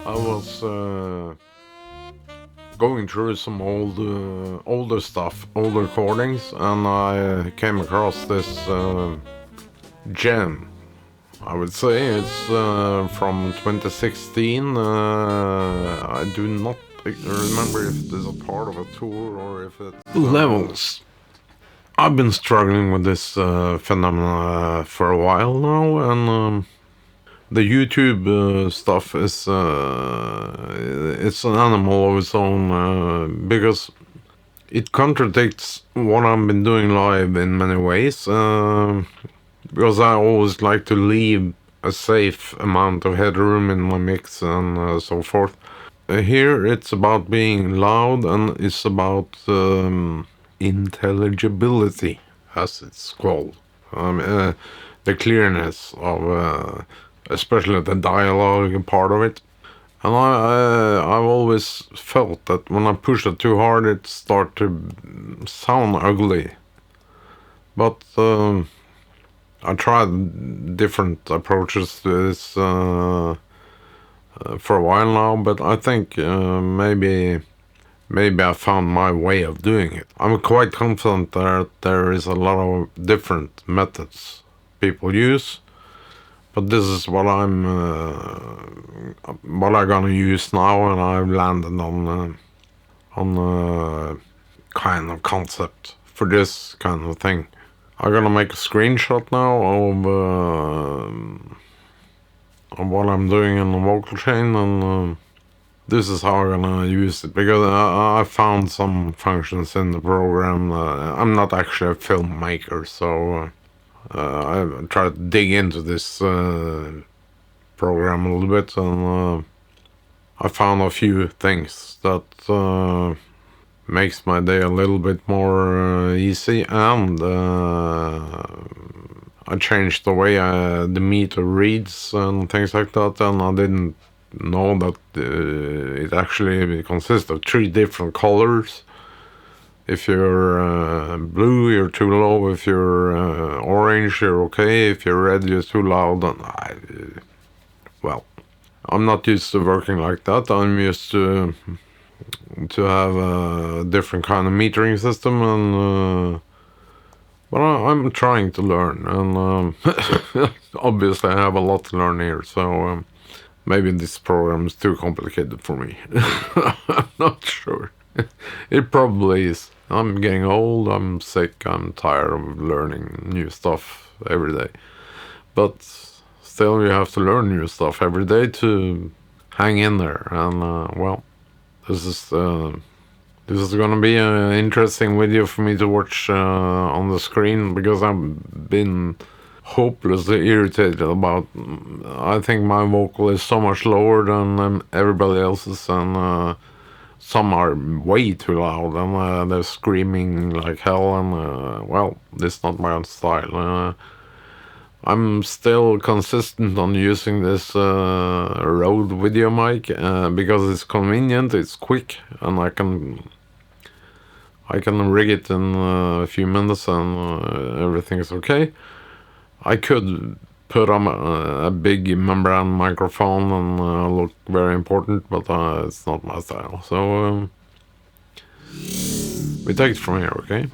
I was going through some older stuff, old recordings, and I came across this gem. I would say it's from 2016. I do not remember if this is a part of a tour or if it's Levels. I've been struggling with this phenomena for a while now, and the YouTube stuff is it's an animal of its own because it contradicts what I've been doing live in many ways. Because I always like to leave a safe amount of headroom in my mix and so forth. Here it's about being loud and it's about intelligibility, as it's called. The clearness of especially the dialogue part of it. And I've always felt that when I push it too hard, it starts to sound ugly. But I tried different approaches to this for a while now, but I think maybe I found my way of doing it. I'm quite confident that there is a lot of different methods people use, but this is what I'm gonna use now, and I've landed on a kind of concept for this kind of thing. I'm gonna make a screenshot now of what I'm doing in the vocal chain, and this is how I'm gonna use it, because I found some functions in the program. I'm not actually a filmmaker, so I tried to dig into this program a little bit, and I found a few things that makes my day a little bit more easy, and I changed the way the meter reads and things like that, and I didn't know that it actually consists of 3 different colors. If you're blue, you're too low. If you're orange, you're okay. If you're red, you're too loud. And well, I'm not used to working like that. I'm used to have a different kind of metering system, and but I'm trying to learn, and obviously I have a lot to learn here, so maybe this program is too complicated for me. I'm not sure. It probably is. I'm getting old, I'm sick, I'm tired of learning new stuff every day. But still, you have to learn new stuff every day to hang in there, and well, this is gonna be an interesting video for me to watch on the screen, because I've been hopelessly irritated about. I think my vocal is so much lower than everybody else's, and some are way too loud, and they're screaming like hell, and well, this is not my style. I'm still consistent on using this Rode video mic because it's convenient, it's quick, and I can rig it in a few minutes, and everything is okay. I could put on a big membrane microphone and look very important, but it's not my style. So we take it from here, okay?